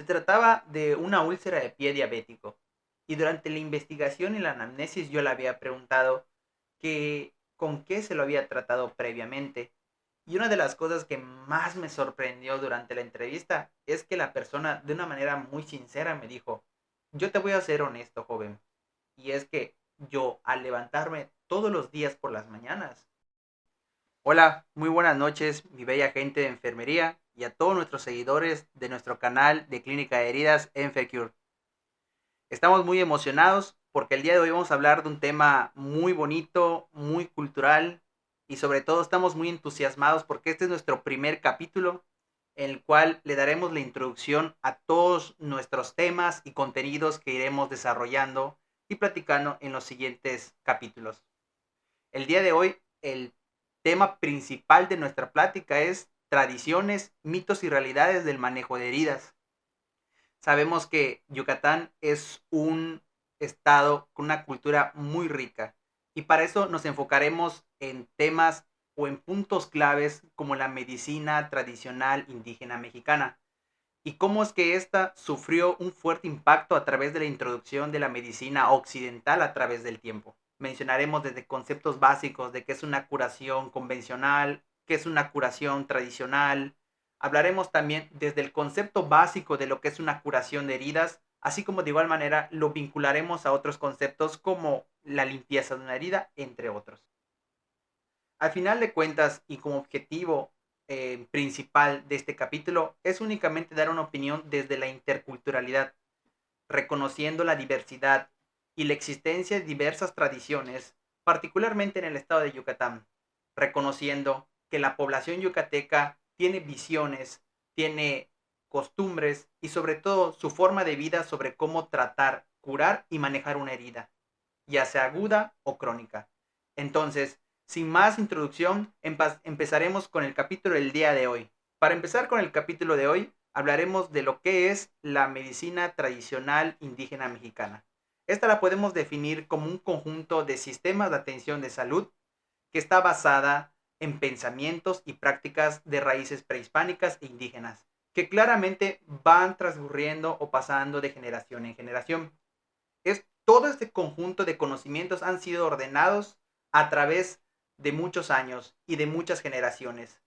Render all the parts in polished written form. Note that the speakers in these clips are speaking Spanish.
Se trataba de una úlcera de pie diabético, y durante la investigación y la anamnesis yo le había preguntado que con qué se lo había tratado previamente. Y una de las cosas que más me sorprendió durante la entrevista es que la persona de una manera muy sincera me dijo, yo te voy a ser honesto, joven, y es que yo al levantarme todos los días por las mañanas. Hola, muy buenas noches, mi bella gente de enfermería y a todos nuestros seguidores de nuestro canal de Clínica de Heridas EnferCure. Estamos muy emocionados porque el día de hoy vamos a hablar de un tema muy bonito, muy cultural y sobre todo estamos muy entusiasmados porque este es nuestro primer capítulo en el cual le daremos la introducción a todos nuestros temas y contenidos que iremos desarrollando y platicando en los siguientes capítulos. El día de hoy, el tema principal de nuestra plática es tradiciones, mitos y realidades del manejo de heridas. Sabemos que Yucatán es un estado con una cultura muy rica y para eso nos enfocaremos en temas o en puntos claves como la medicina tradicional indígena mexicana y cómo es que ésta sufrió un fuerte impacto a través de la introducción de la medicina occidental a través del tiempo. Mencionaremos desde conceptos básicos de qué es una curación convencional, qué es una curación tradicional. Hablaremos también desde el concepto básico de lo que es una curación de heridas, así como de igual manera lo vincularemos a otros conceptos como la limpieza de una herida, entre otros. Al final de cuentas y como objetivo principal de este capítulo es únicamente dar una opinión desde la interculturalidad, reconociendo la diversidad y la existencia de diversas tradiciones, particularmente en el estado de Yucatán, reconociendo que la población yucateca tiene visiones, tiene costumbres y sobre todo su forma de vida sobre cómo tratar, curar y manejar una herida, ya sea aguda o crónica. Entonces, sin más introducción, empezaremos con el capítulo del día de hoy. Para empezar con el capítulo de hoy, hablaremos de lo que es la medicina tradicional indígena mexicana. Esta la podemos definir como un conjunto de sistemas de atención de salud que está basada en pensamientos y prácticas de raíces prehispánicas e indígenas, que claramente van transcurriendo o pasando de generación en generación. Todo este conjunto de conocimientos han sido ordenados a través de muchos años y de muchas generaciones.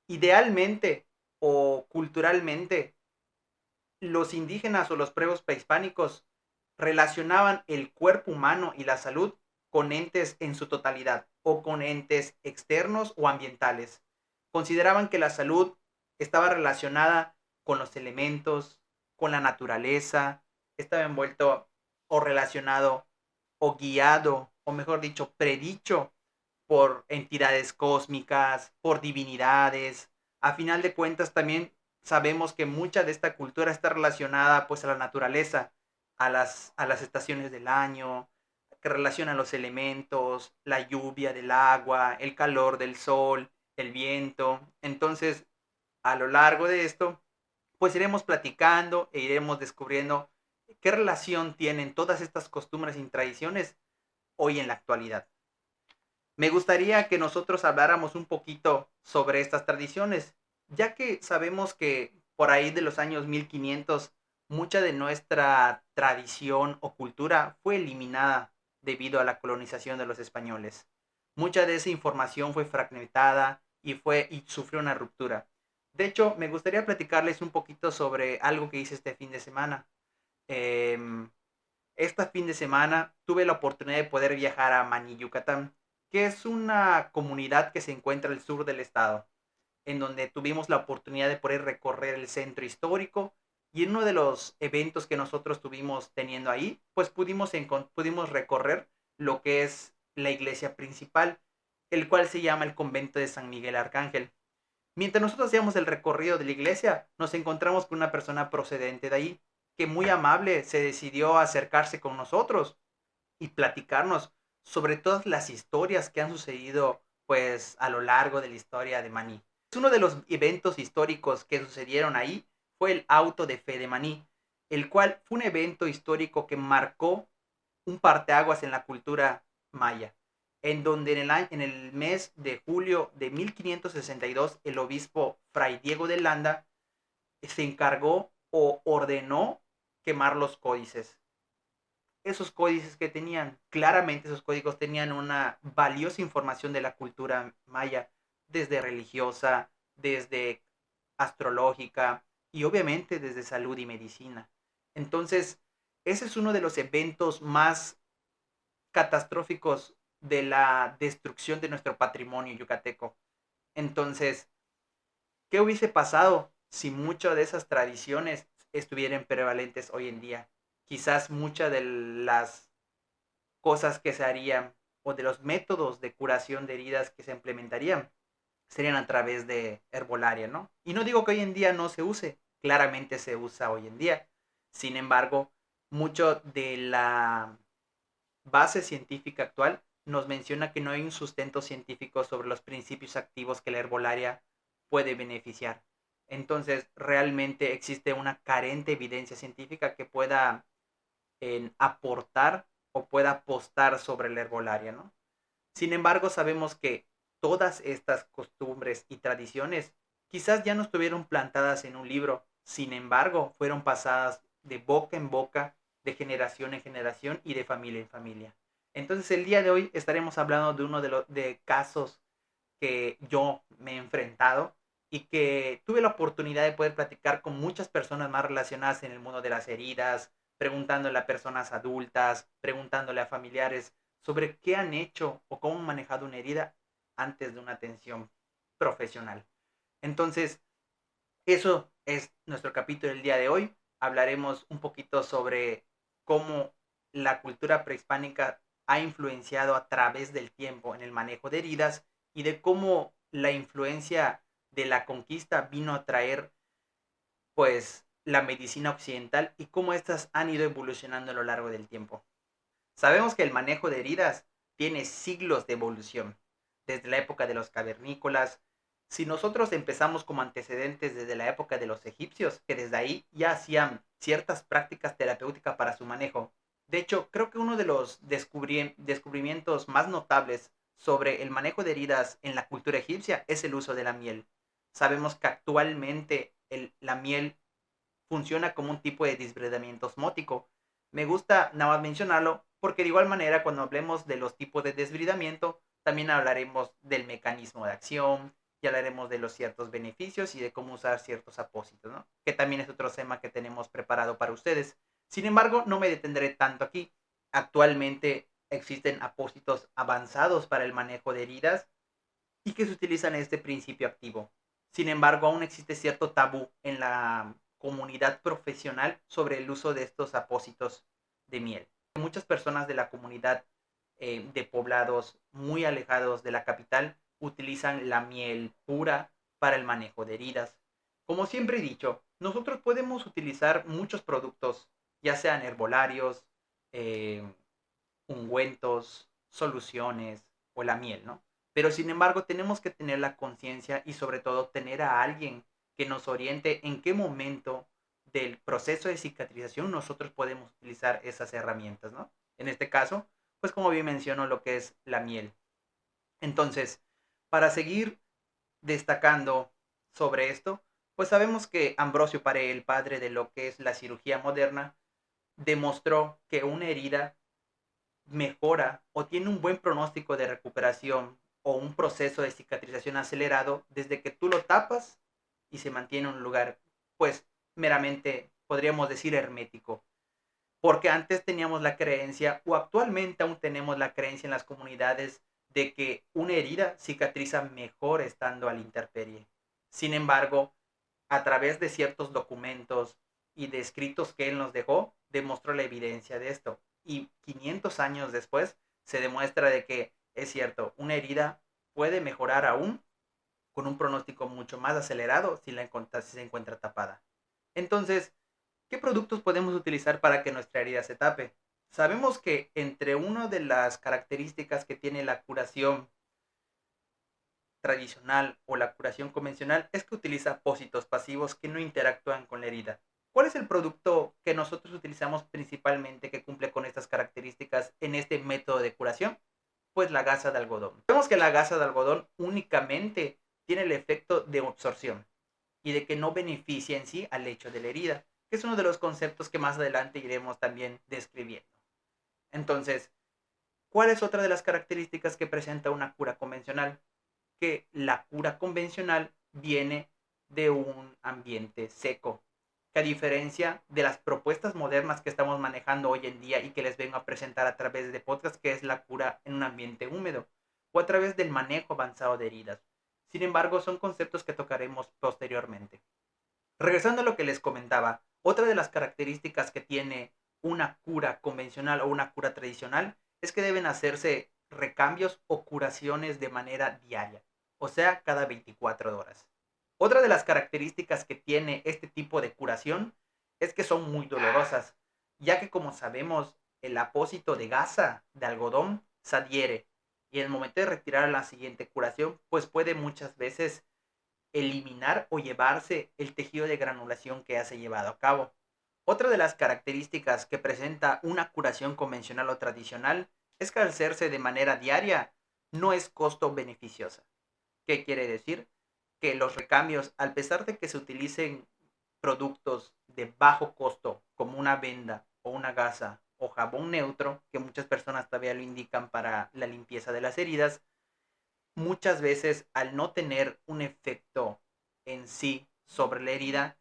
Idealmente o culturalmente, los indígenas o los pueblos prehispánicos relacionaban el cuerpo humano y la salud con entes en su totalidad o con entes externos o ambientales. Consideraban que la salud estaba relacionada con los elementos, con la naturaleza, estaba envuelto o relacionado o guiado, o mejor dicho, predicho por entidades cósmicas, por divinidades. A final de cuentas, también sabemos que mucha de esta cultura está relacionada pues a la naturaleza, a las estaciones del año, que relacionan los elementos, la lluvia del agua, el calor del sol, el viento. Entonces, a lo largo de esto, pues iremos platicando e iremos descubriendo qué relación tienen todas estas costumbres y tradiciones hoy en la actualidad. Me gustaría que nosotros habláramos un poquito sobre estas tradiciones, ya que sabemos que por ahí de los años 1500 mucha de nuestra tradición o cultura fue eliminada debido a la colonización de los españoles. Mucha de esa información fue fragmentada y sufrió una ruptura. De hecho, me gustaría platicarles un poquito sobre algo que hice este fin de semana. Eh, este fin de semana tuve la oportunidad de poder viajar a Maní, Yucatán, que es una comunidad que se encuentra al sur del estado, en donde tuvimos la oportunidad de poder recorrer el centro histórico y en uno de los eventos que nosotros tuvimos teniendo ahí, pues pudimos recorrer lo que es la iglesia principal, el cual se llama el convento de San Miguel Arcángel. Mientras nosotros hacíamos el recorrido de la iglesia, nos encontramos con una persona procedente de ahí, que muy amable se decidió a acercarse con nosotros y platicarnos sobre todas las historias que han sucedido pues a lo largo de la historia de Maní. Uno de los eventos históricos que sucedieron ahí fue el auto de fe de Maní, el cual fue un evento histórico que marcó un parteaguas en la cultura maya, en donde en el mes de julio de 1562 el obispo Fray Diego de Landa se encargó o ordenó quemar los códices. Esos códices que tenían, claramente esos códigos tenían una valiosa información de la cultura maya, desde religiosa, desde astrológica y obviamente desde salud y medicina. Entonces, ese es uno de los eventos más catastróficos de la destrucción de nuestro patrimonio yucateco. Entonces, ¿qué hubiese pasado si muchas de esas tradiciones estuvieran prevalentes hoy en día? Quizás muchas de las cosas que se harían o de los métodos de curación de heridas que se implementarían serían a través de herbolaria, ¿no? Y no digo que hoy en día no se use, claramente se usa hoy en día. Sin embargo, mucho de la base científica actual nos menciona que no hay un sustento científico sobre los principios activos que la herbolaria puede beneficiar. Entonces, realmente existe una carente evidencia científica que pueda aportar o pueda apostar sobre la herbolaria, ¿no? Sin embargo, sabemos que todas estas costumbres y tradiciones quizás ya no estuvieron plantadas en un libro, sin embargo, fueron pasadas de boca en boca, de generación en generación y de familia en familia. Entonces, el día de hoy estaremos hablando de uno de los de casos que yo me he enfrentado y que tuve la oportunidad de poder platicar con muchas personas más relacionadas en el mundo de las heridas, preguntándole a personas adultas, preguntándole a familiares sobre qué han hecho o cómo han manejado una herida antes de una atención profesional. Entonces, eso es nuestro capítulo del día de hoy. Hablaremos un poquito sobre cómo la cultura prehispánica ha influenciado a través del tiempo en el manejo de heridas y de cómo la influencia de la conquista vino a traer pues la medicina occidental y cómo éstas han ido evolucionando a lo largo del tiempo. Sabemos que el manejo de heridas tiene siglos de evolución, desde la época de los cavernícolas. Si nosotros empezamos como antecedentes desde la época de los egipcios, que desde ahí ya hacían ciertas prácticas terapéuticas para su manejo. De hecho, creo que uno de los descubrimientos más notables sobre el manejo de heridas en la cultura egipcia es el uso de la miel. Sabemos que actualmente la miel funciona como un tipo de desbridamiento osmótico. Me gusta nada más mencionarlo porque de igual manera cuando hablemos de los tipos de desbridamiento, también hablaremos del mecanismo de acción y hablaremos de los ciertos beneficios y de cómo usar ciertos apósitos, ¿no? Que también es otro tema que tenemos preparado para ustedes. Sin embargo, no me detendré tanto aquí. Actualmente existen apósitos avanzados para el manejo de heridas y que se utilizan este principio activo. Sin embargo, aún existe cierto tabú en la comunidad profesional sobre el uso de estos apósitos de miel. Muchas personas de la comunidad de poblados muy alejados de la capital utilizan la miel pura para el manejo de heridas. Como siempre he dicho, nosotros podemos utilizar muchos productos, ya sean herbolarios, eh, ungüentos, soluciones o la miel, ¿no? Pero sin embargo tenemos que tener la conciencia y sobre todo tener a alguien que nos oriente en qué momento del proceso de cicatrización nosotros podemos utilizar esas herramientas, ¿no? En este caso, pues como bien menciono lo que es la miel. Entonces, para seguir destacando sobre esto, pues sabemos que Ambrosio Paré, el padre de lo que es la cirugía moderna, demostró que una herida mejora o tiene un buen pronóstico de recuperación o un proceso de cicatrización acelerado desde que tú lo tapas y se mantiene en un lugar, pues meramente podríamos decir hermético. Porque antes teníamos la creencia, o actualmente aún tenemos la creencia en las comunidades, de que una herida cicatriza mejor estando a la intemperie. Sin embargo, a través de ciertos documentos y de escritos que él nos dejó, demostró la evidencia de esto. Y 500 años después se demuestra de que es cierto, una herida puede mejorar aún con un pronóstico mucho más acelerado si se encuentra tapada. Entonces, ¿qué productos podemos utilizar para que nuestra herida se tape? Sabemos que entre una de las características que tiene la curación tradicional o la curación convencional es que utiliza apósitos pasivos que no interactúan con la herida. ¿Cuál es el producto que nosotros utilizamos principalmente que cumple con estas características en este método de curación? Pues la gasa de algodón. Vemos que la gasa de algodón únicamente tiene el efecto de absorción y de que no beneficia en sí al hecho de la herida. que es uno de los conceptos que más adelante iremos también describiendo. Entonces, ¿cuál es otra de las características que presenta una cura convencional? Que la cura convencional viene de un ambiente seco, que a diferencia de las propuestas modernas que estamos manejando hoy en día y que les vengo a presentar a través de podcast, que es la cura en un ambiente húmedo o a través del manejo avanzado de heridas. Sin embargo, son conceptos que tocaremos posteriormente. Regresando a lo que les comentaba, otra de las características que tiene una cura convencional o una cura tradicional es que deben hacerse recambios o curaciones de manera diaria, o sea, cada 24 horas. Otra de las características que tiene este tipo de curación es que son muy dolorosas, ya que como sabemos, el apósito de gasa de algodón se adhiere y en el momento de retirar la siguiente curación, pues puede muchas veces eliminar o llevarse el tejido de granulación que ya se ha llevado a cabo. Otra de las características que presenta una curación convencional o tradicional es que al hacerse de manera diaria no es costo beneficiosa. ¿Qué quiere decir? Que los recambios, a pesar de que se utilicen productos de bajo costo como una venda o una gasa o jabón neutro, que muchas personas todavía lo indican para la limpieza de las heridas, muchas veces al no tener un efecto en sí sobre la herida,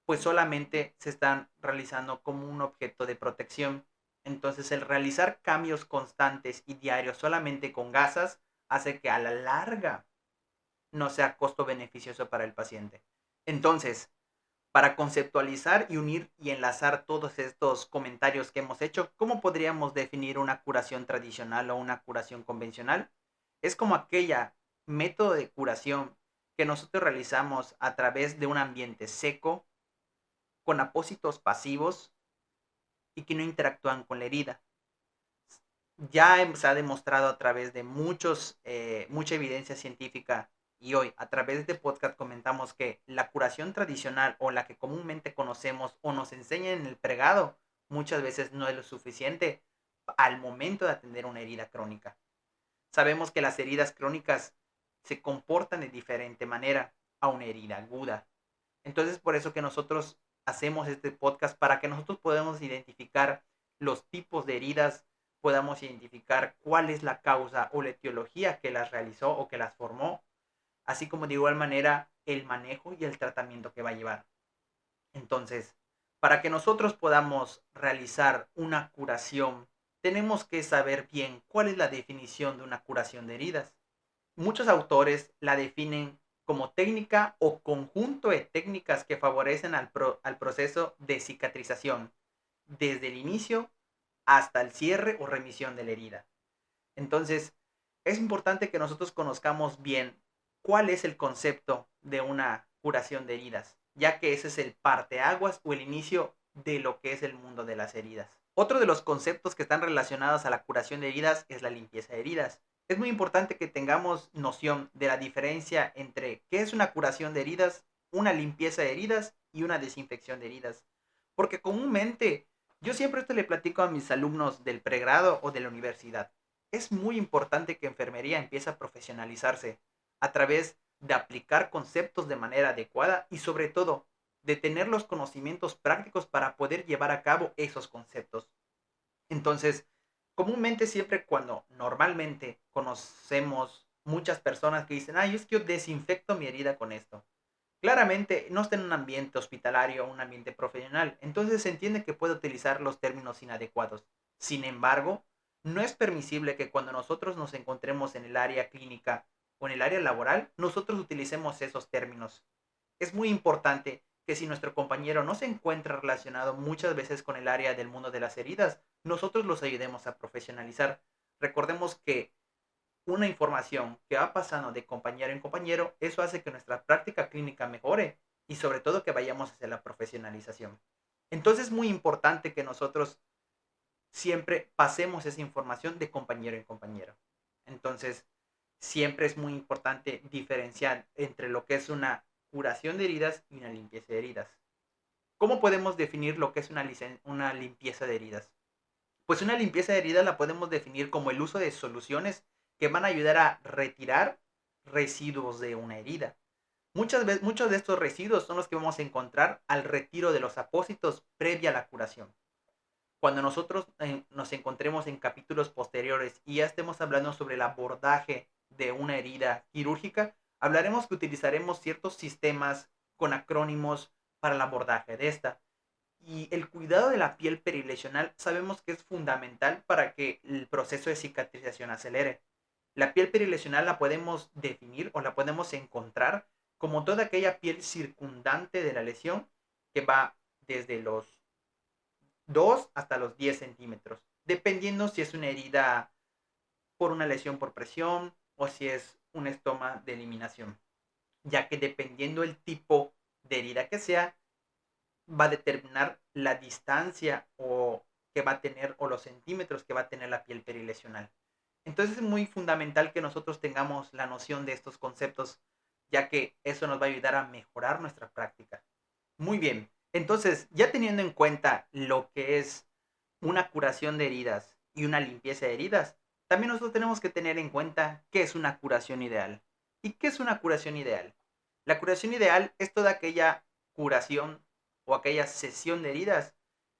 pues solamente se están realizando como un objeto de protección. Entonces el realizar cambios constantes y diarios solamente con gasas hace que a la larga no sea costo beneficioso para el paciente. Entonces, para conceptualizar y unir y enlazar todos estos comentarios que hemos hecho, ¿cómo podríamos definir una curación tradicional o una curación convencional? Es como aquella método de curación que nosotros realizamos a través de un ambiente seco, con apósitos pasivos y que no interactúan con la herida. Ya se ha demostrado a través de mucha evidencia científica y hoy a través de este podcast comentamos que la curación tradicional o la que comúnmente conocemos o nos enseñan en el pregado muchas veces no es lo suficiente al momento de atender una herida crónica. Sabemos que las heridas crónicas se comportan de diferente manera a una herida aguda. Entonces por eso que nosotros hacemos este podcast para que nosotros podamos identificar los tipos de heridas, podamos identificar cuál es la causa o la etiología que las realizó o que las formó, así como de igual manera el manejo y el tratamiento que va a llevar. Entonces, para que nosotros podamos realizar una curación, tenemos que saber bien cuál es la definición de una curación de heridas. Muchos autores la definen como técnica o conjunto de técnicas que favorecen al proceso de cicatrización, desde el inicio hasta el cierre o remisión de la herida. Entonces, es importante que nosotros conozcamos bien cuál es el concepto de una curación de heridas, ya que ese es el parteaguas o el inicio de lo que es el mundo de las heridas. Otro de los conceptos que están relacionados a la curación de heridas es la limpieza de heridas. Es muy importante que tengamos noción de la diferencia entre qué es una curación de heridas, una limpieza de heridas y una desinfección de heridas. Porque comúnmente, yo siempre esto le platico a mis alumnos del pregrado o de la universidad. Es muy importante que enfermería empiece a profesionalizarse a través de aplicar conceptos de manera adecuada y sobre todo de tener los conocimientos prácticos para poder llevar a cabo esos conceptos. Entonces, comúnmente siempre cuando normalmente conocemos muchas personas que dicen, ay, es que yo desinfecto mi herida con esto. Claramente no está en un ambiente hospitalario o un ambiente profesional, entonces se entiende que puede utilizar los términos inadecuados. Sin embargo, no es permisible que cuando nosotros nos encontremos en el área clínica o en el área laboral, nosotros utilicemos esos términos. Es muy importante que si nuestro compañero no se encuentra relacionado muchas veces con el área del mundo de las heridas, nosotros los ayudemos a profesionalizar. Recordemos que una información que va pasando de compañero en compañero, eso hace que nuestra práctica clínica mejore y sobre todo que vayamos hacia la profesionalización. Entonces es muy importante que nosotros siempre pasemos esa información de compañero en compañero. Entonces, siempre es muy importante diferenciar entre lo que es una curación de heridas y una limpieza de heridas. ¿Cómo podemos definir lo que es una limpieza de heridas? Pues una limpieza de heridas la podemos definir como el uso de soluciones que van a ayudar a retirar residuos de una herida. Muchos de estos residuos son los que vamos a encontrar al retiro de los apósitos previa a la curación. Cuando nosotros nos encontremos en capítulos posteriores y ya estemos hablando sobre el abordaje de una herida quirúrgica, hablaremos que utilizaremos ciertos sistemas con acrónimos para el abordaje de esta. Y el cuidado de la piel perilesional sabemos que es fundamental para que el proceso de cicatrización acelere. La piel perilesional la podemos definir o la podemos encontrar como toda aquella piel circundante de la lesión que va desde los 2 hasta los 10 centímetros, dependiendo si es una herida por una lesión por presión o si es un estoma de eliminación, ya que dependiendo el tipo de herida que sea, va a determinar la distancia o que va a tener o los centímetros que va a tener la piel perilesional. Entonces es muy fundamental que nosotros tengamos la noción de estos conceptos, ya que eso nos va a ayudar a mejorar nuestra práctica. Muy bien, entonces ya teniendo en cuenta lo que es una curación de heridas y una limpieza de heridas, también nosotros tenemos que tener en cuenta qué es una curación ideal. ¿Y qué es una curación ideal? La curación ideal es toda aquella curación o aquella sesión de heridas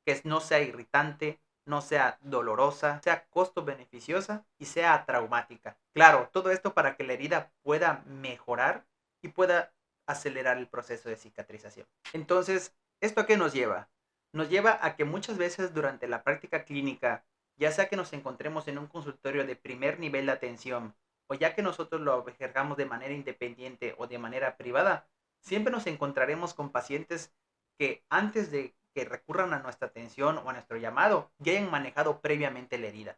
que no sea irritante, no sea dolorosa, sea costo beneficiosa y sea traumática. Claro, todo esto para que la herida pueda mejorar y pueda acelerar el proceso de cicatrización. Entonces, ¿esto a qué nos lleva? Nos lleva a que muchas veces durante la práctica clínica, ya sea que nos encontremos en un consultorio de primer nivel de atención o ya que nosotros lo ejergamos de manera independiente o de manera privada, siempre nos encontraremos con pacientes que antes de que recurran a nuestra atención o a nuestro llamado, ya hayan manejado previamente la herida.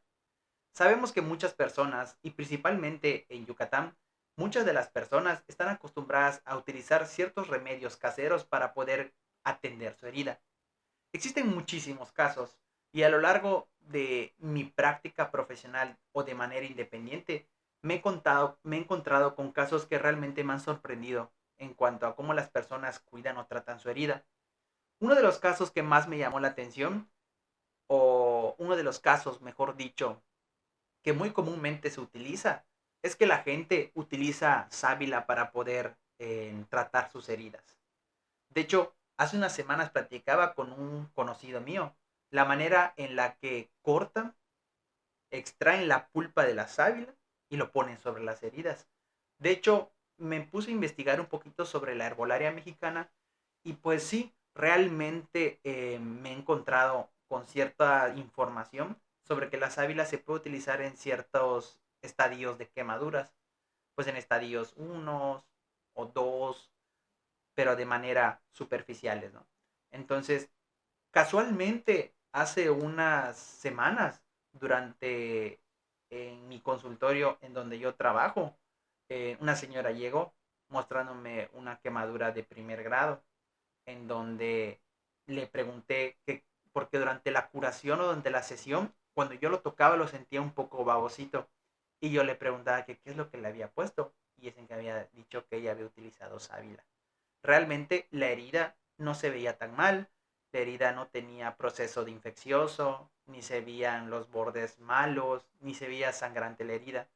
Sabemos que muchas personas, y principalmente en Yucatán, muchas de las personas están acostumbradas a utilizar ciertos remedios caseros para poder atender su herida. Existen muchísimos casos y a lo largo de mi práctica profesional o de manera independiente me he encontrado con casos que realmente me han sorprendido en cuanto a cómo las personas cuidan o tratan su herida. Uno de los casos que más me llamó la atención, o uno de los casos, mejor dicho, que muy comúnmente se utiliza, es que la gente utiliza sábila para poder tratar sus heridas. De hecho, hace unas semanas platicaba con un conocido mío la manera en la que cortan, extraen la pulpa de la sábila y lo ponen sobre las heridas. De hecho, me puse a investigar un poquito sobre la herbolaria mexicana y pues sí, realmente me he encontrado con cierta información sobre que la sábila se puede utilizar en ciertos estadios de quemaduras, pues en estadios 1 o 2, pero de manera superficiales, ¿no? Entonces, casualmente, hace unas semanas, durante en mi consultorio en donde yo trabajo, una señora llegó mostrándome una quemadura de primer grado, en donde le pregunté que, porque durante la curación o durante la sesión, cuando yo lo tocaba lo sentía un poco babosito, y yo le preguntaba que qué es lo que le había puesto, y es en que había dicho que ella había utilizado sábila. Realmente la herida no se veía tan mal, la herida no tenía proceso de infeccioso, ni se veían los bordes malos, ni se veía sangrante la herida.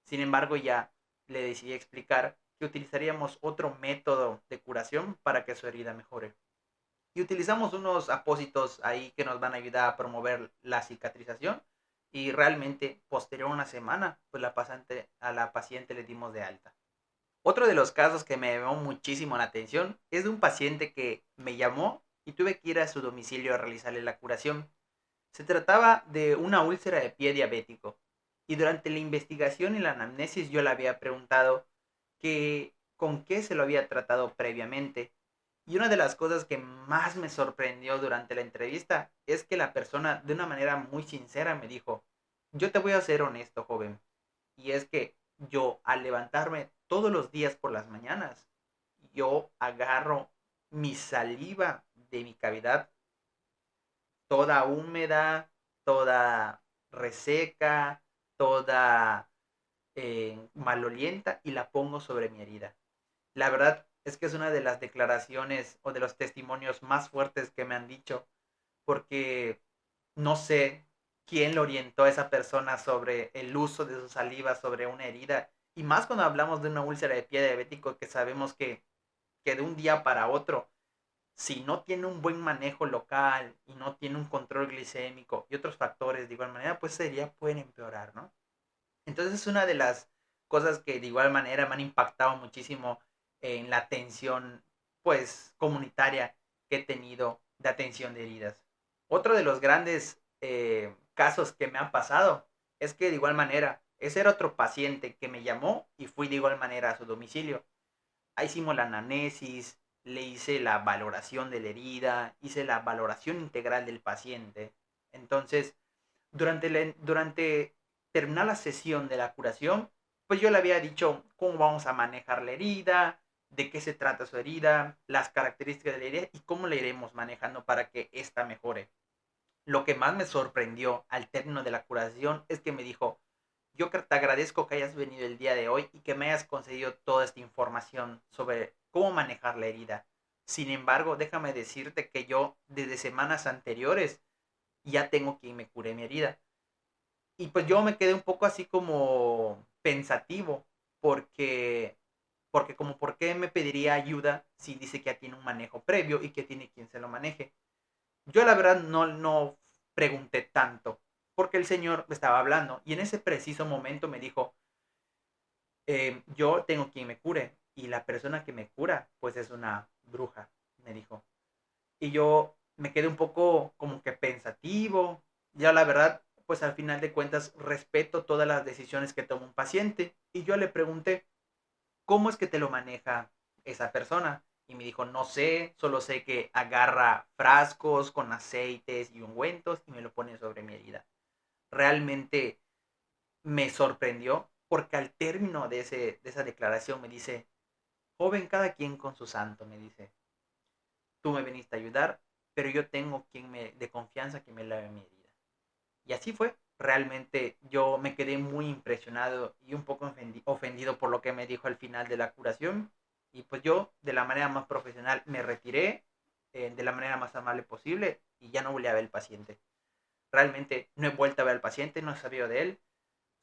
Sin embargo, ya le decidí explicar que utilizaríamos otro método de curación para que su herida mejore. Y utilizamos unos apósitos ahí que nos van a ayudar a promover la cicatrización y realmente posterior a una semana, pues a la paciente le dimos de alta. Otro de los casos que me llamó muchísimo la atención es de un paciente que me llamó y tuve que ir a su domicilio a realizarle la curación. Se trataba de una úlcera de pie diabético y durante la investigación y la anamnesis yo le había preguntado que con qué se lo había tratado previamente. Y una de las cosas que más me sorprendió durante la entrevista es que la persona de una manera muy sincera me dijo, yo te voy a ser honesto, joven, y es que yo al levantarme todos los días por las mañanas, yo agarro mi saliva de mi cavidad, toda húmeda, toda reseca, toda malolienta y la pongo sobre mi herida. La verdad es que es una de las declaraciones o de los testimonios más fuertes que me han dicho, porque no sé quién lo orientó a esa persona sobre el uso de su saliva sobre una herida. Y más cuando hablamos de una úlcera de pie diabético que sabemos que que de un día para otro, si no tiene un buen manejo local y no tiene un control glicémico y otros factores de igual manera, pues sería, pueden empeorar, ¿no? Entonces es una de las cosas que de igual manera me han impactado muchísimo en la atención, pues, comunitaria que he tenido de atención de heridas. Otro de los grandes casos que me han pasado es que de igual manera, ese era otro paciente que me llamó y fui de igual manera a su domicilio. Ahí hicimos la anamnesis, le hice la valoración de la herida, hice la valoración integral del paciente. Entonces, durante terminar la sesión de la curación, pues yo le había dicho cómo vamos a manejar la herida, de qué se trata su herida, las características de la herida y cómo la iremos manejando para que ésta mejore. Lo que más me sorprendió al término de la curación es que me dijo, yo te agradezco que hayas venido el día de hoy y que me hayas concedido toda esta información sobre cómo manejar la herida. Sin embargo, déjame decirte que yo desde semanas anteriores ya tengo quien me cure mi herida. Y pues yo me quedé un poco así como pensativo, porque, porque como por qué me pediría ayuda si dice que ya tiene un manejo previo y que tiene quien se lo maneje. Yo la verdad no pregunté tanto, porque el señor me estaba hablando y en ese preciso momento me dijo, yo tengo quien me cure y la persona que me cura pues es una bruja, me dijo. Y yo me quedé un poco como que pensativo. Ya la verdad, pues al final de cuentas respeto todas las decisiones que toma un paciente. Y yo le pregunté, ¿cómo es que te lo maneja esa persona? Y me dijo, no sé, solo sé que agarra frascos con aceites y ungüentos y me lo pone sobre mi herida. Realmente me sorprendió porque al término de esa declaración me dice, joven, cada quien con su santo, me dice, tú me viniste a ayudar, pero yo tengo quien me de confianza que me lave mi herida. Y así fue. Realmente yo me quedé muy impresionado y un poco ofendido por lo que me dijo al final de la curación. Y pues yo, de la manera más profesional, me retiré de la manera más amable posible y ya no volví a ver al paciente. Realmente no he vuelto a ver al paciente, no he sabido de él.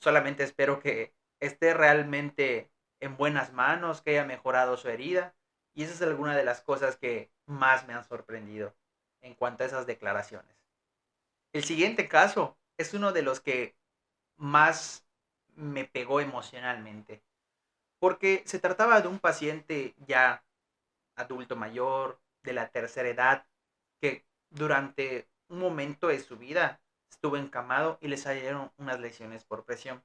Solamente espero que esté realmente en buenas manos, que haya mejorado su herida. Y esa es alguna de las cosas que más me han sorprendido en cuanto a esas declaraciones. El siguiente caso es uno de los que más me pegó emocionalmente, porque se trataba de un paciente ya adulto mayor, de la tercera edad, que durante un momento de su vida estuvo encamado y le salieron unas lesiones por presión.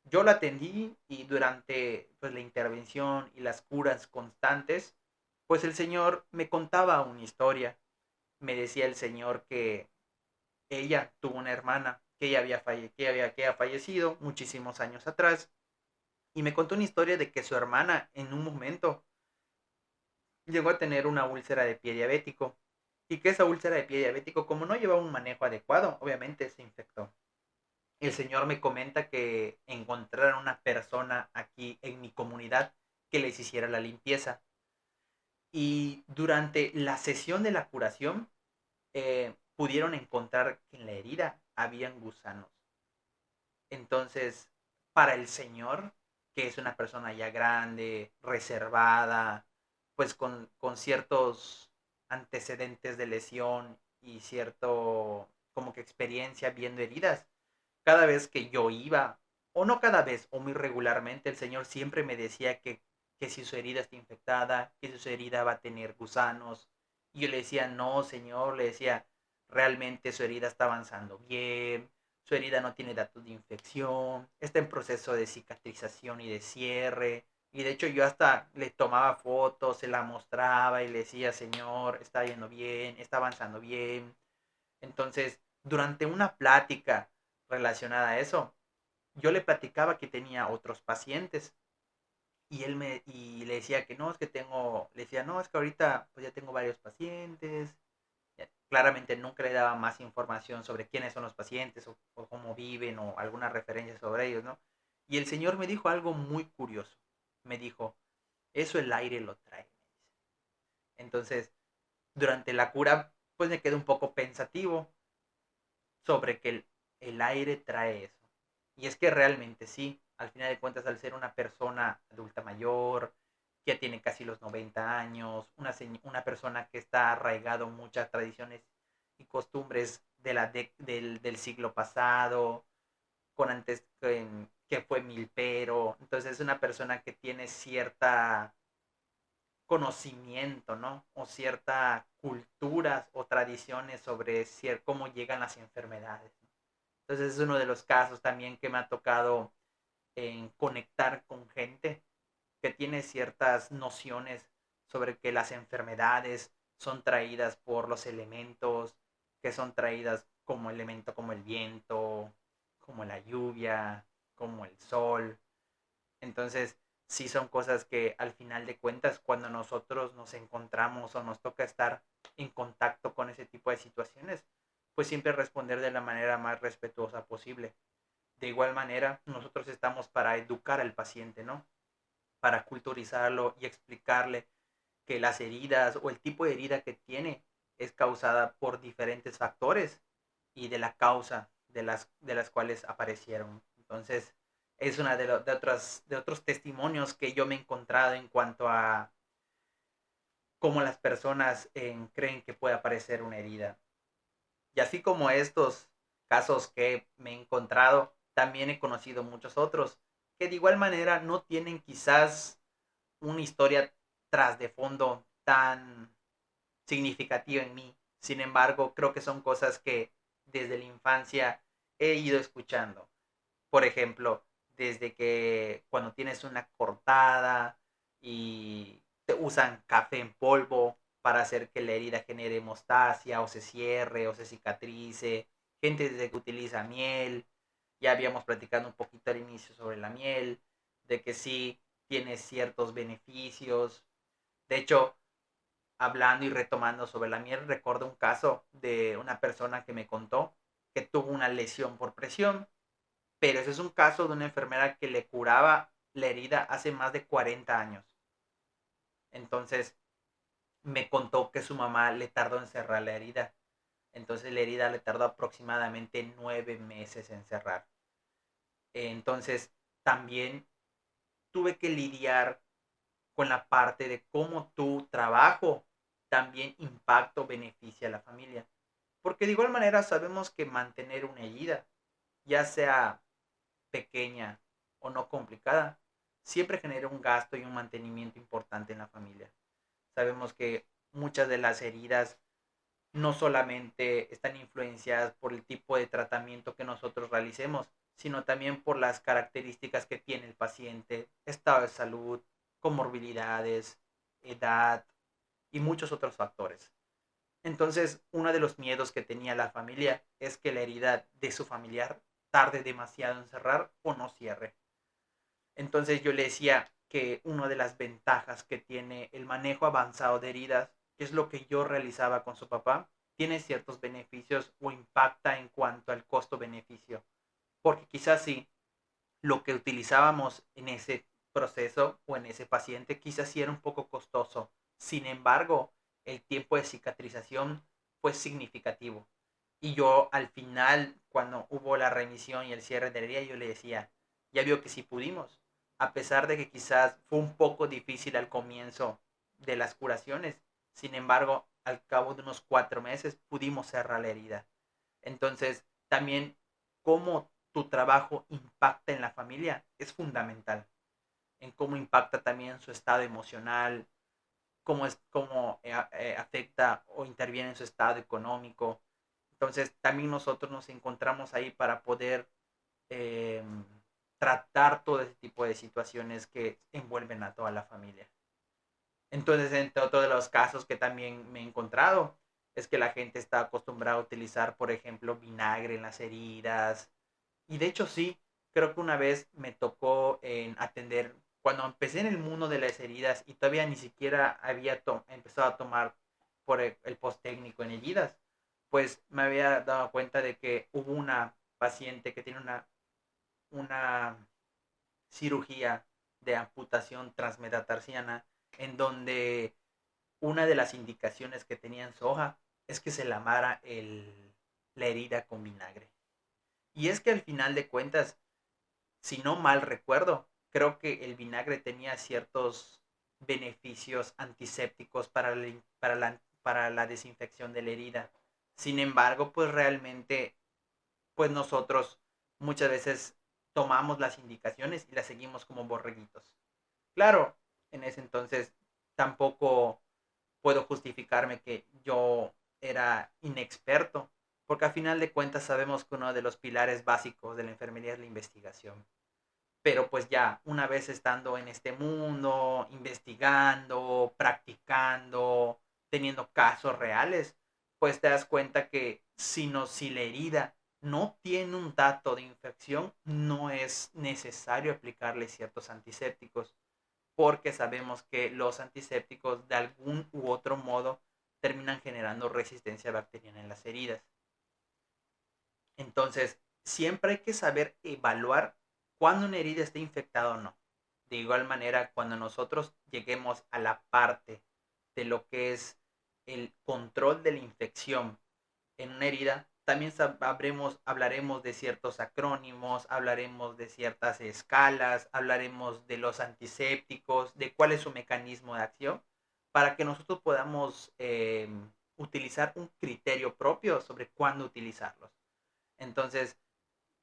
Yo la atendí y durante pues, la intervención y las curas constantes, pues el señor me contaba una historia. Me decía el señor que ella tuvo una hermana que ella había fallecido muchísimos años atrás y me contó una historia de que su hermana en un momento llegó a tener una úlcera de pie diabético y que esa úlcera de pie diabético, como no llevaba un manejo adecuado, obviamente se infectó. El señor me comenta que encontraron una persona aquí en mi comunidad que les hiciera la limpieza. Y durante la sesión de la curación pudieron encontrar que en la herida habían gusanos. Entonces, para el señor, que es una persona ya grande, reservada, pues con ciertos antecedentes de lesión y cierto como que experiencia viendo heridas, cada vez que yo iba, o no cada vez, o muy regularmente, el señor siempre me decía que si su herida está infectada, que si su herida va a tener gusanos. Y yo le decía, no, señor, le decía, realmente su herida está avanzando bien, su herida no tiene datos de infección, está en proceso de cicatrización y de cierre. Y de hecho yo hasta le tomaba fotos, se la mostraba y le decía, señor, está yendo bien, está avanzando bien. Entonces, durante una plática relacionada a eso, yo le platicaba que tenía otros pacientes y y le decía que no, es que tengo, le decía, no, es que ahorita pues ya tengo varios pacientes. Claramente nunca le daba más información sobre quiénes son los pacientes o cómo viven o alguna referencia sobre ellos, ¿no? Y el señor me dijo algo muy curioso. Me dijo, eso el aire lo trae. Entonces, durante la cura, pues me quedé un poco pensativo sobre que el aire trae eso. Y es que realmente sí, al final de cuentas, al ser una persona adulta mayor, que ya tiene casi los 90 años, una persona que está arraigado en muchas tradiciones y costumbres del siglo pasado, con antes que fue milpero. Entonces es una persona que tiene cierta conocimiento, ¿no? O cierta culturas o tradiciones sobre cómo llegan las enfermedades. Entonces es uno de los casos también que me ha tocado en conectar con gente que tiene ciertas nociones sobre que las enfermedades son traídas por los elementos, que son traídas como elemento como el viento, como la lluvia, como el sol. Entonces, sí son cosas que al final de cuentas, cuando nosotros nos encontramos o nos toca estar en contacto con ese tipo de situaciones, pues siempre responder de la manera más respetuosa posible. De igual manera, nosotros estamos para educar al paciente, ¿no? Para culturizarlo y explicarle que las heridas o el tipo de herida que tiene es causada por diferentes factores y de la causa de las cuales aparecieron. Entonces, es una de otros testimonios que yo me he encontrado en cuanto a cómo las personas creen que puede aparecer una herida. Y así como estos casos que me he encontrado, también he conocido muchos otros que de igual manera no tienen quizás una historia tras de fondo tan significativa en mí. Sin embargo, creo que son cosas que desde la infancia he ido escuchando. Por ejemplo, desde que cuando tienes una cortada y te usan café en polvo para hacer que la herida genere hemostasia o se cierre o se cicatrice. Gente desde que utiliza miel. Ya habíamos platicado un poquito al inicio sobre la miel, de que sí tiene ciertos beneficios. De hecho, hablando y retomando sobre la miel, recuerdo un caso de una persona que me contó que tuvo una lesión por presión, pero ese es un caso de una enfermera que le curaba la herida hace más de 40 años. Entonces me contó que su mamá le tardó en cerrar la herida. Entonces la herida le tardó aproximadamente 9 meses en cerrar. Entonces también tuve que lidiar con la parte de cómo tu trabajo también impacta o beneficia a la familia. Porque de igual manera sabemos que mantener una herida, ya sea pequeña o no complicada, siempre genera un gasto y un mantenimiento importante en la familia. Sabemos que muchas de las heridas no solamente están influenciadas por el tipo de tratamiento que nosotros realicemos, sino también por las características que tiene el paciente, estado de salud, comorbilidades, edad y muchos otros factores. Entonces, uno de los miedos que tenía la familia es que la herida de su familiar tarde demasiado en cerrar o no cierre. Entonces yo le decía que una de las ventajas que tiene el manejo avanzado de heridas, que es lo que yo realizaba con su papá, tiene ciertos beneficios o impacta en cuanto al costo-beneficio. Porque quizás sí, lo que utilizábamos en ese proceso o en ese paciente quizás sí era un poco costoso. Sin embargo, el tiempo de cicatrización fue significativo. Y yo al final, cuando hubo la remisión y el cierre de la herida, yo le decía, ya vio que sí pudimos. A pesar de que quizás fue un poco difícil al comienzo de las curaciones, sin embargo, al cabo de unos 4 meses pudimos cerrar la herida. Entonces, también cómo tu trabajo impacta en la familia es fundamental. En cómo impacta también su estado emocional, cómo afecta o interviene en su estado económico. Entonces, también nosotros nos encontramos ahí para poder eh, tratar todo ese tipo de situaciones que envuelven a toda la familia. Entonces, entre otros de los casos que también me he encontrado, es que la gente está acostumbrada a utilizar, por ejemplo, vinagre en las heridas. Y de hecho sí, creo que una vez me tocó atender, cuando empecé en el mundo de las heridas y todavía ni siquiera había empezado a tomar por el post técnico en heridas, pues me había dado cuenta de que hubo una paciente que tiene una cirugía de amputación transmetatarsiana en donde una de las indicaciones que tenía en su hoja es que se lamara la herida con vinagre. Y es que al final de cuentas, si no mal recuerdo, creo que el vinagre tenía ciertos beneficios antisépticos para la desinfección de la herida. Sin embargo, pues realmente, pues nosotros muchas veces tomamos las indicaciones y las seguimos como borreguitos. Claro, en ese entonces tampoco puedo justificarme que yo era inexperto, porque a final de cuentas sabemos que uno de los pilares básicos de la enfermería es la investigación. Pero pues ya, una vez estando en este mundo, investigando, practicando, teniendo casos reales, pues te das cuenta que si la herida no tiene un dato de infección, no es necesario aplicarle ciertos antisépticos, porque sabemos que los antisépticos de algún u otro modo terminan generando resistencia bacteriana en las heridas. Entonces, siempre hay que saber evaluar cuando una herida está infectada o no. De igual manera, cuando nosotros lleguemos a la parte de lo que es el control de la infección en una herida, también hablaremos de ciertos acrónimos, hablaremos de ciertas escalas, hablaremos de los antisépticos, de cuál es su mecanismo de acción, para que nosotros podamos utilizar un criterio propio sobre cuándo utilizarlos. Entonces,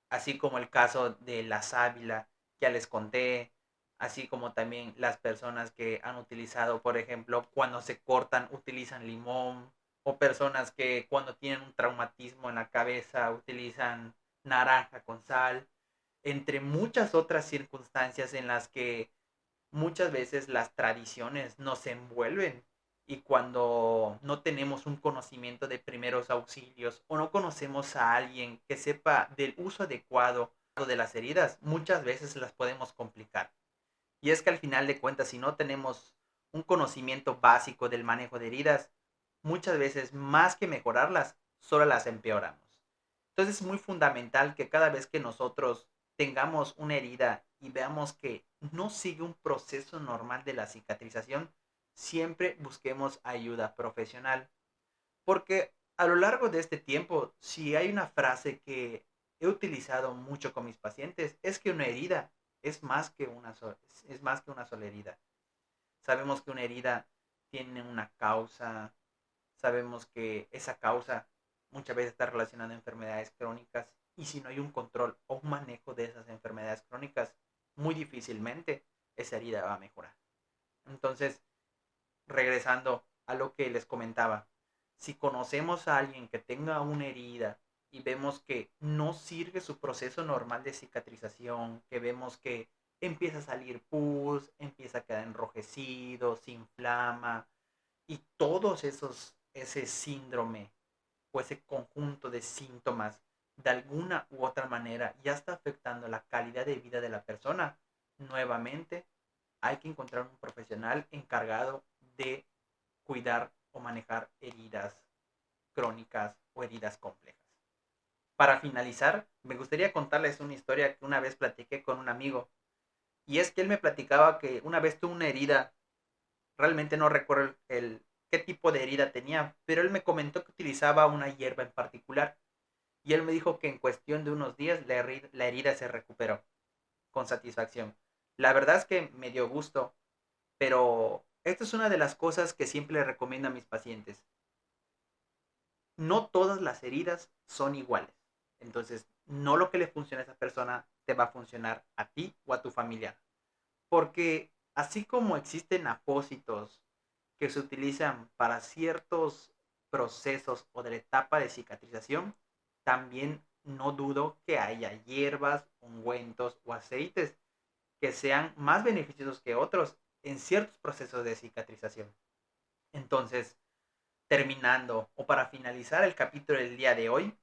así como el caso de la sábila, ya les conté, así como también las personas que han utilizado, por ejemplo, cuando se cortan, utilizan limón, o personas que cuando tienen un traumatismo en la cabeza utilizan naranja con sal, entre muchas otras circunstancias en las que muchas veces las tradiciones nos envuelven y cuando no tenemos un conocimiento de primeros auxilios o no conocemos a alguien que sepa del uso adecuado de las heridas, muchas veces las podemos complicar. Y es que al final de cuentas, si no tenemos un conocimiento básico del manejo de heridas, muchas veces más que mejorarlas, solo las empeoramos. Entonces es muy fundamental que cada vez que nosotros tengamos una herida y veamos que no sigue un proceso normal de la cicatrización, siempre busquemos ayuda profesional. Porque a lo largo de este tiempo, si hay una frase que he utilizado mucho con mis pacientes, es que una herida es más que es más que una sola herida. Sabemos que una herida tiene una causa, sabemos que esa causa muchas veces está relacionada a enfermedades crónicas y si no hay un control o un manejo de esas enfermedades crónicas, muy difícilmente esa herida va a mejorar. Entonces, regresando a lo que les comentaba, si conocemos a alguien que tenga una herida y vemos que no sirve su proceso normal de cicatrización, que vemos que empieza a salir pus, empieza a quedar enrojecido, se inflama y todos ese síndrome o ese conjunto de síntomas de alguna u otra manera ya está afectando la calidad de vida de la persona, nuevamente hay que encontrar un profesional encargado de cuidar o manejar heridas crónicas o heridas complejas. Para finalizar, me gustaría contarles una historia que una vez platiqué con un amigo. Y es que él me platicaba que una vez tuvo una herida, realmente no recuerdo qué tipo de herida tenía, pero él me comentó que utilizaba una hierba en particular. Y él me dijo que en cuestión de unos días la herida se recuperó con satisfacción. La verdad es que me dio gusto, pero esto es una de las cosas que siempre le recomiendo a mis pacientes. No todas las heridas son iguales. Entonces, no lo que le funciona a esa persona te va a funcionar a ti o a tu familiar. Porque así como existen apósitos que se utilizan para ciertos procesos o de la etapa de cicatrización, también no dudo que haya hierbas, ungüentos o aceites que sean más beneficiosos que otros en ciertos procesos de cicatrización. Entonces, terminando o para finalizar el capítulo del día de hoy,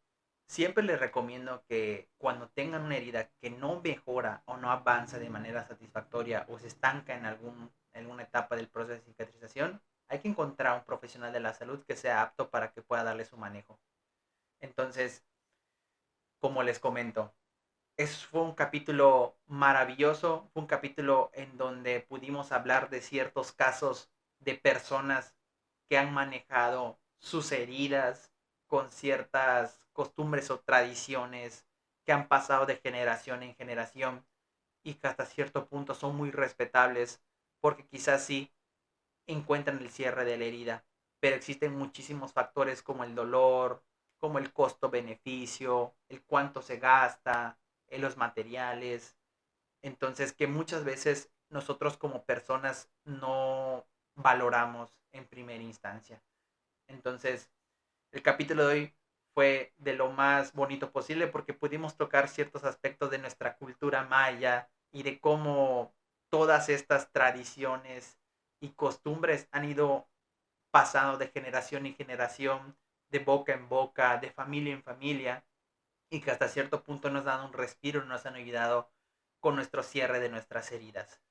siempre les recomiendo que cuando tengan una herida que no mejora o no avanza de manera satisfactoria o se estanca en alguna etapa del proceso de cicatrización, hay que encontrar un profesional de la salud que sea apto para que pueda darle su manejo. Entonces, como les comento, fue un capítulo maravilloso, fue un capítulo en donde pudimos hablar de ciertos casos de personas que han manejado sus heridas con ciertas costumbres o tradiciones que han pasado de generación en generación y que hasta cierto punto son muy respetables porque quizás sí encuentran el cierre de la herida, pero existen muchísimos factores como el dolor, como el costo-beneficio, el cuánto se gasta, los materiales. Entonces, que muchas veces nosotros como personas no valoramos en primera instancia. Entonces, el capítulo de hoy fue de lo más bonito posible porque pudimos tocar ciertos aspectos de nuestra cultura maya y de cómo todas estas tradiciones y costumbres han ido pasando de generación en generación, de boca en boca, de familia en familia, y que hasta cierto punto nos dan un respiro, nos han ayudado con nuestro cierre de nuestras heridas.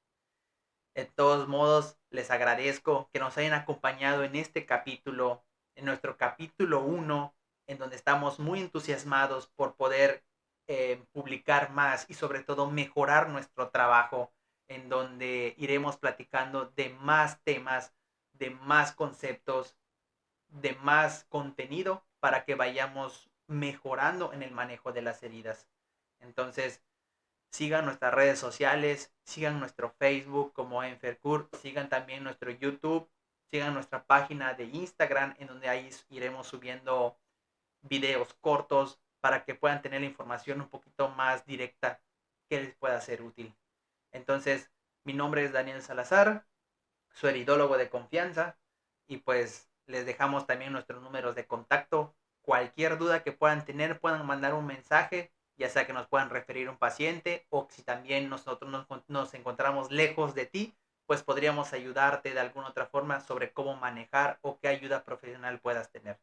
De todos modos, les agradezco que nos hayan acompañado en este capítulo, en nuestro capítulo 1, en donde estamos muy entusiasmados por poder publicar más y sobre todo mejorar nuestro trabajo, en donde iremos platicando de más temas, de más conceptos, de más contenido para que vayamos mejorando en el manejo de las heridas. Entonces, sigan nuestras redes sociales, sigan nuestro Facebook como Enfercur, sigan también nuestro YouTube, sigan nuestra página de Instagram, en donde ahí iremos subiendo videos cortos para que puedan tener la información un poquito más directa que les pueda ser útil. Entonces, mi nombre es Daniel Salazar, su heridólogo de confianza, y pues les dejamos también nuestros números de contacto. Cualquier duda que puedan tener, puedan mandar un mensaje, ya sea que nos puedan referir a un paciente o si también nosotros nos encontramos lejos de ti, pues podríamos ayudarte de alguna otra forma sobre cómo manejar o qué ayuda profesional puedas tener.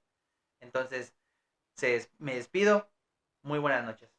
Entonces, me despido. Muy buenas noches.